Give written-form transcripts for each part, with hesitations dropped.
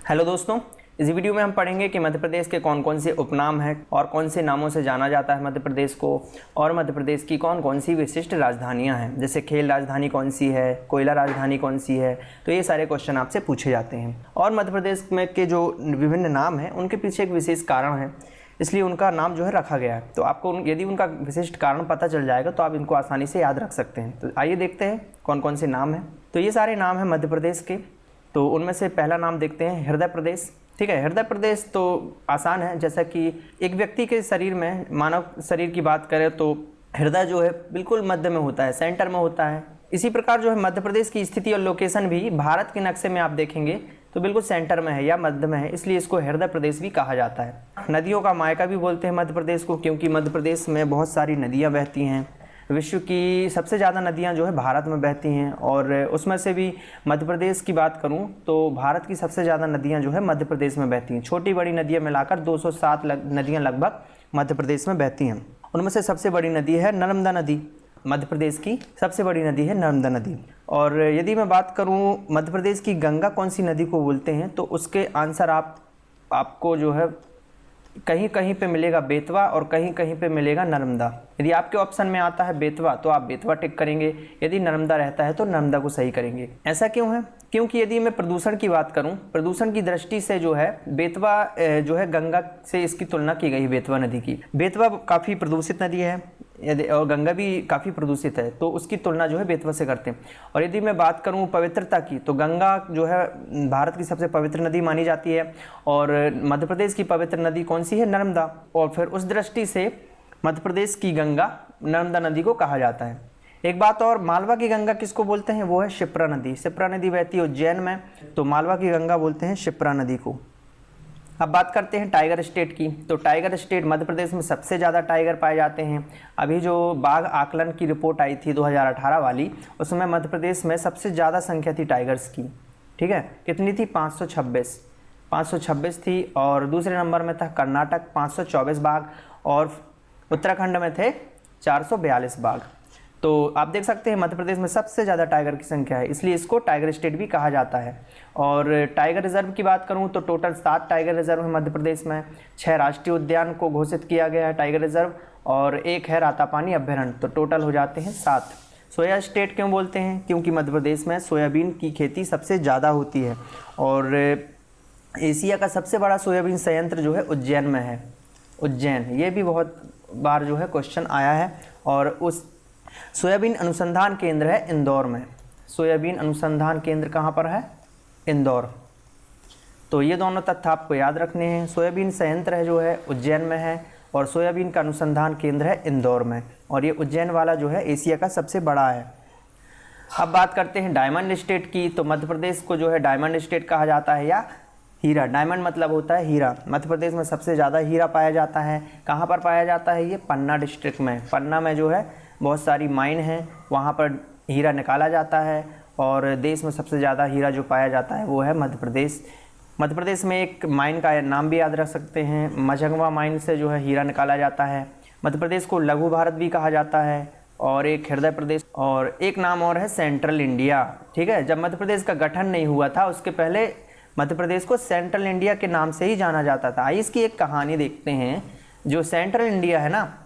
Hello दोस्तों, इस video में हम पढ़ेंगे कि मध्य प्रदेश के कौन कौन से उपनाम हैं और कौन से नामों से जाना जाता है मध्य प्रदेश को, और मध्य प्रदेश की कौन कौन सी विशिष्ट राजधानियां हैं, जैसे खेल राजधानी कौन सी है, कोयला राजधानी कौन सी है। तो ये सारे क्वेश्चन आपसे पूछे जाते हैं। और मध्य प्रदेश में के जो विभिन्न नाम हैं उनके पीछे एक विशेष कारण है, इसलिए उनका नाम जो है रखा गया है। तो आपको यदि उनका विशिष्ट कारण पता चल जाएगा तो आप इनको आसानी से याद रख सकते हैं। तो आइए देखते हैं कौन कौन से नाम हैं। तो ये सारे नाम हैं मध्य प्रदेश के। तो उनमें से पहला नाम देखते हैं हृदय प्रदेश। ठीक है, हृदय प्रदेश तो आसान है, जैसा कि एक व्यक्ति के शरीर में, मानव शरीर की बात करें तो हृदय जो है बिल्कुल मध्य में होता है, सेंटर में होता है। इसी प्रकार जो है मध्य प्रदेश की स्थिति और लोकेशन भी भारत के नक्शे में आप देखेंगे तो बिल्कुल सेंटर में है या मध्य में है, इसलिए इसको हृदय प्रदेश भी कहा जाता है। नदियों का मायका भी बोलते हैं मध्य प्रदेश को, क्योंकि मध्य प्रदेश में बहुत सारी नदियाँ बहती हैं। विश्व की सबसे ज़्यादा नदियां जो है भारत में बहती हैं, और उसमें से भी मध्य प्रदेश की बात करूं तो भारत की सबसे ज़्यादा नदियां जो है मध्य प्रदेश में बहती हैं। छोटी बड़ी नदियां मिलाकर 207 नदियां लगभग मध्य प्रदेश में बहती हैं। उनमें से सबसे बड़ी नदी है नर्मदा नदी। मध्य प्रदेश की सबसे बड़ी नदी है नर्मदा नदी। और यदि मैं बात करूँ मध्य प्रदेश की गंगा कौन सी नदी को बोलते हैं, तो उसके आंसर आपको जो है कहीं कहीं पे मिलेगा बेतवा और कहीं कहीं पे मिलेगा नर्मदा। यदि आपके ऑप्शन में आता है बेतवा तो आप बेतवा टिक करेंगे, यदि नर्मदा रहता है तो नर्मदा को सही करेंगे। ऐसा क्यों है? क्योंकि यदि मैं प्रदूषण की बात करूं, प्रदूषण की दृष्टि से जो है बेतवा जो है गंगा से इसकी तुलना की गई बेतवा नदी की। बेतवा काफ़ी प्रदूषित नदी है और गंगा भी काफ़ी प्रदूषित है, तो उसकी तुलना जो है बेतवा से करते हैं। और यदि मैं बात करूं पवित्रता की, तो गंगा जो है भारत की सबसे पवित्र नदी मानी जाती है, और मध्य प्रदेश की पवित्र नदी कौन सी है? नर्मदा। और फिर उस दृष्टि से मध्य प्रदेश की गंगा नर्मदा नदी को कहा जाता है। एक बात और, मालवा की गंगा किसको बोलते हैं? वो है शिप्रा नदी। शिप्रा नदी बहती है उज्जैन में, तो मालवा की गंगा बोलते हैं शिप्रा नदी को। अब बात करते हैं टाइगर स्टेट की। तो टाइगर स्टेट मध्य प्रदेश में सबसे ज़्यादा टाइगर पाए जाते हैं। अभी जो बाघ आकलन की रिपोर्ट आई थी 2018 वाली, उसमें मध्य प्रदेश में सबसे ज़्यादा संख्या थी टाइगर्स की। ठीक है, कितनी थी? 526 थी। और दूसरे नंबर में था कर्नाटक 524 बाघ, और उत्तराखंड में थे 442 बाघ। तो आप देख सकते हैं मध्य प्रदेश में सबसे ज़्यादा टाइगर की संख्या है, इसलिए इसको टाइगर स्टेट भी कहा जाता है। और टाइगर रिजर्व की बात करूं तो टोटल 7 टाइगर रिजर्व है मध्य प्रदेश में। 6 राष्ट्रीय उद्यान को घोषित किया गया है टाइगर रिजर्व, और 1 है रातापानी अभ्यारण्य, तो टोटल हो जाते हैं 7। सोया स्टेट क्यों बोलते हैं? क्योंकि मध्य प्रदेश में सोयाबीन की खेती सबसे ज़्यादा होती है, और एशिया का सबसे बड़ा सोयाबीन संयंत्र जो है उज्जैन में है। उज्जैन, ये भी बहुत बार जो है क्वेश्चन आया है। और उस सोयाबीन अनुसंधान केंद्र है इंदौर में। सोयाबीन अनुसंधान केंद्र कहाँ पर है? इंदौर। तो ये दोनों तथ्य आपको याद रखने हैं। सोयाबीन संयंत्र है जो है उज्जैन में है, और सोयाबीन का अनुसंधान केंद्र है इंदौर में, और ये उज्जैन वाला जो है एशिया का सबसे बड़ा है। अब बात करते हैं डायमंड स्टेट की। तो मध्य प्रदेश को जो है डायमंड स्टेट कहा जाता है, या हीरा। डायमंड मतलब होता है हीरा। मध्य प्रदेश में सबसे ज़्यादा हीरा पाया जाता है। कहाँ पर पाया जाता है? ये पन्ना डिस्ट्रिक्ट में। पन्ना में जो है बहुत सारी माइन है, वहाँ पर हीरा निकाला जाता है, और देश में सबसे ज़्यादा हीरा जो पाया जाता है वो है मध्य प्रदेश। मध्य प्रदेश में एक माइन का नाम भी याद रख सकते हैं, मझंगवा माइन से जो है हीरा निकाला जाता है। मध्य प्रदेश को लघु भारत भी कहा जाता है, और एक हृदय प्रदेश, और एक नाम और है सेंट्रल इंडिया। ठीक है, जब मध्य प्रदेश का गठन नहीं हुआ था उसके पहले मध्य प्रदेश को सेंट्रल इंडिया के नाम से ही जाना जाता था। आइए इसकी एक कहानी देखते हैं। जो सेंट्रल इंडिया है ना,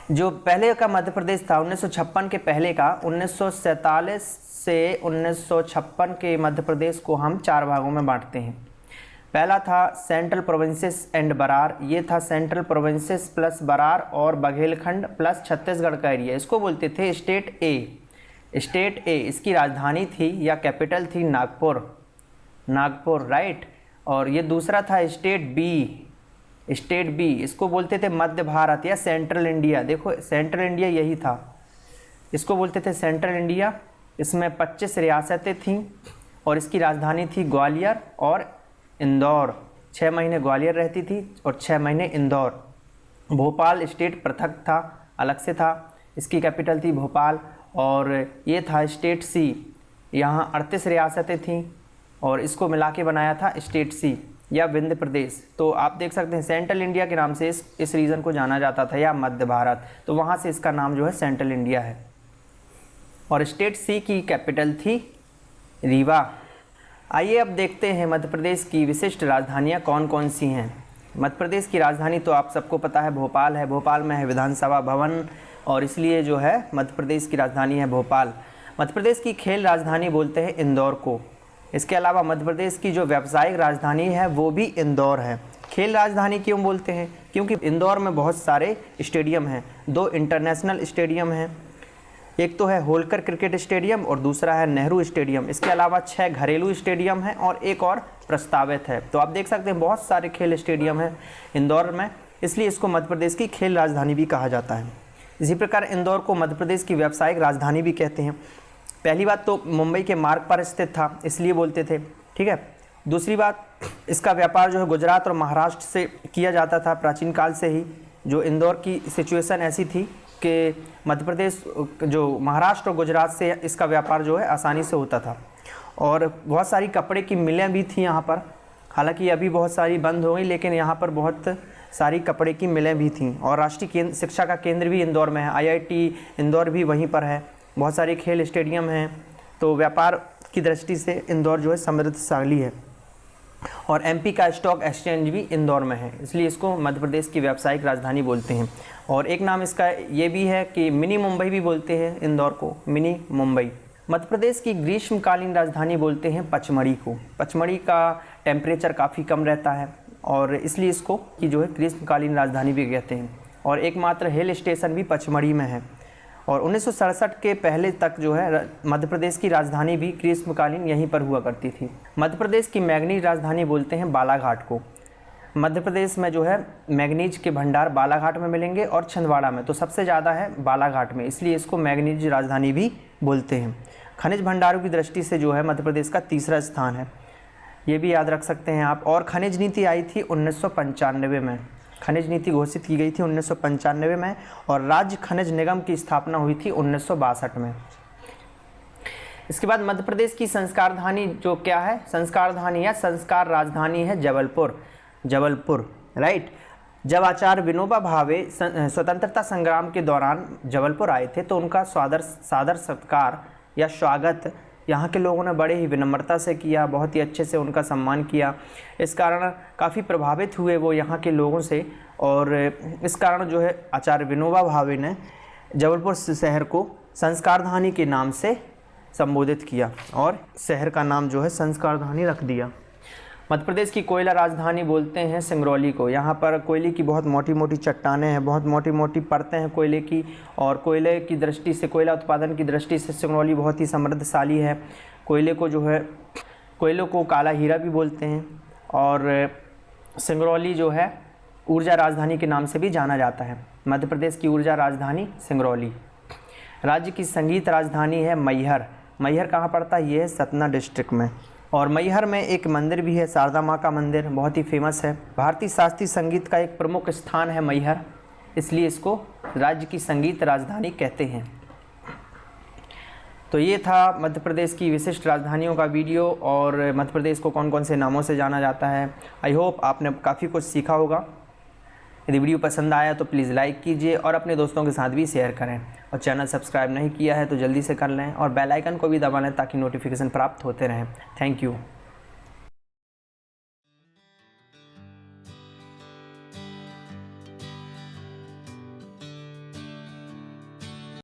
जो पहले का मध्य प्रदेश था 1956 के पहले का, 1947 से 1956 के मध्य प्रदेश को हम 4 भागों में बांटते हैं। पहला था सेंट्रल प्रोविंसेस एंड बरार। ये था सेंट्रल प्रोविंसेस प्लस बरार और बघेलखंड प्लस छत्तीसगढ़ का एरिया। इसको बोलते थे स्टेट ए। स्टेट ए, इसकी राजधानी थी या कैपिटल थी नागपुर। नागपुर, राइट। और ये दूसरा था स्टेट बी। स्टेट बी, इसको बोलते थे मध्य भारत या सेंट्रल इंडिया। देखो सेंट्रल इंडिया यही था, इसको बोलते थे सेंट्रल इंडिया। इसमें 25 रियासतें थीं, और इसकी राजधानी थी ग्वालियर और इंदौर। 6 महीने ग्वालियर रहती थी और 6 महीने इंदौर। भोपाल स्टेट पृथक था, अलग से था, इसकी कैपिटल थी भोपाल। और ये था स्टेट सी, यहाँ 38 रियासतें थीं, और इसको मिला के बनाया था स्टेट सी या विंध्य प्रदेश। तो आप देख सकते हैं सेंट्रल इंडिया के नाम से इस रीजन को जाना जाता था, या मध्य भारत, तो वहाँ से इसका नाम जो है सेंट्रल इंडिया है। और स्टेट सी की कैपिटल थी रीवा। आइए अब देखते हैं मध्य प्रदेश की विशिष्ट राजधानियाँ कौन कौन सी हैं। मध्य प्रदेश की राजधानी तो आप सबको पता है भोपाल है। भोपाल में है विधानसभा भवन और इसलिए जो है मध्य प्रदेश की राजधानी है भोपाल। मध्य प्रदेश की खेल राजधानी बोलते हैं इंदौर को। इसके अलावा मध्य प्रदेश की जो व्यावसायिक राजधानी है वो भी इंदौर है। खेल राजधानी क्यों बोलते हैं? क्योंकि इंदौर में बहुत सारे स्टेडियम हैं। 2 इंटरनेशनल स्टेडियम हैं, एक तो है होलकर क्रिकेट स्टेडियम और दूसरा है नेहरू स्टेडियम। इसके अलावा 6 घरेलू स्टेडियम हैं और एक और प्रस्तावित है। तो आप देख सकते हैं बहुत सारे खेल स्टेडियम हैं इंदौर में, इसलिए इसको मध्य प्रदेश की खेल राजधानी भी कहा जाता है। इसी प्रकार इंदौर को मध्य प्रदेश की व्यावसायिक राजधानी भी कहते हैं। पहली बात तो मुंबई के मार्ग पर स्थित था इसलिए बोलते थे, ठीक है। दूसरी बात, इसका व्यापार जो है गुजरात और महाराष्ट्र से किया जाता था प्राचीन काल से ही। जो इंदौर की सिचुएशन ऐसी थी कि मध्य प्रदेश जो महाराष्ट्र और गुजरात से इसका व्यापार जो है आसानी से होता था। और बहुत सारी कपड़े की मिलें भी थी यहाँ पर, हालांकि अभी बहुत सारी बंद हो गई, लेकिन यहाँ पर बहुत सारी कपड़े की मिलें भी थीं। और राष्ट्रीय शिक्षा का केंद्र भी इंदौर में है, IIT इंदौर भी वहीं पर है। बहुत सारे खेल स्टेडियम हैं, तो व्यापार की दृष्टि से इंदौर जो है समृद्धशाली है। और MP का स्टॉक एक्सचेंज भी इंदौर में है, इसलिए इसको मध्य प्रदेश की व्यावसायिक राजधानी बोलते हैं। और एक नाम इसका ये भी है कि मिनी मुंबई भी बोलते हैं इंदौर को, मिनी मुंबई। मध्य प्रदेश की ग्रीष्मकालीन राजधानी बोलते हैं पचमढ़ी को। पचमढ़ी का टेम्परेचर काफ़ी कम रहता है और इसलिए इसको कि जो है ग्रीष्मकालीन राजधानी भी कहते हैं। और एकमात्र हिल स्टेशन भी पचमढ़ी में है। और 1967 के पहले तक जो है मध्य प्रदेश की राजधानी भी ग्रीष्मकालीन यहीं पर हुआ करती थी। मध्य प्रदेश की मैग्नीज राजधानी बोलते हैं बालाघाट को। मध्य प्रदेश में जो है मैग्नीज के भंडार बालाघाट में मिलेंगे और छिंदवाड़ा में, तो सबसे ज़्यादा है बालाघाट में, इसलिए इसको मैग्नीज राजधानी भी बोलते हैं। खनिज भंडारों की दृष्टि से जो है मध्य प्रदेश का तीसरा स्थान है, ये भी याद रख सकते हैं आप। और खनिज नीति आई थी 1995 में, खनिज नीति घोषित की गई थी 1995 में। और राज्य खनिज निगम की स्थापना हुई थी 1962 में। इसके बाद मध्य प्रदेश की संस्कार राजधानी जो क्या है, संस्कार राजधानी या संस्कार राजधानी है जबलपुर। जबलपुर, राइट। जब आचार्य विनोबा भावे स्वतंत्रता संग्राम के दौरान जबलपुर आए थे तो उनका सादर सत्कार या स्वागत यहाँ के लोगों ने बड़े ही विनम्रता से किया, बहुत ही अच्छे से उनका सम्मान किया। इस कारण काफ़ी प्रभावित हुए वो यहाँ के लोगों से। और इस कारण जो है आचार्य विनोबा भावे ने जबलपुर शहर को संस्कार राजधानी के नाम से संबोधित किया और शहर का नाम जो है संस्कार राजधानी रख दिया। मध्य प्रदेश की कोयला राजधानी बोलते हैं सिंगरौली को। यहाँ पर कोयले की बहुत मोटी मोटी चट्टानें हैं, बहुत मोटी मोटी परतें हैं कोयले की। और कोयले की दृष्टि से, कोयला उत्पादन की दृष्टि से सिंगरौली बहुत ही समृद्धशाली है। कोयले को जो है, कोयले को काला हीरा भी बोलते हैं। और सिंगरौली जो है ऊर्जा राजधानी के नाम से भी जाना जाता है। मध्य प्रदेश की ऊर्जा राजधानी सिंगरौली। राज्य की संगीत राजधानी है मैहर। मैहर कहाँ पड़ता है? ये है सतना डिस्ट्रिक्ट में। और मैहर में एक मंदिर भी है, शारदा माँ का मंदिर, बहुत ही फेमस है। भारतीय शास्त्रीय संगीत का एक प्रमुख स्थान है मैहर, इसलिए इसको राज्य की संगीत राजधानी कहते हैं। तो ये था मध्य प्रदेश की विशिष्ट राजधानियों का वीडियो और मध्य प्रदेश को कौन कौन से नामों से जाना जाता है। आई होप आपने काफ़ी कुछ सीखा होगा। यदि वीडियो पसंद आया तो प्लीज़ लाइक कीजिए और अपने दोस्तों के साथ भी शेयर करें। और चैनल सब्सक्राइब नहीं किया है तो जल्दी से कर लें और बेल आइकन को भी दबा लें ताकि नोटिफिकेशन प्राप्त होते रहें। Thank you.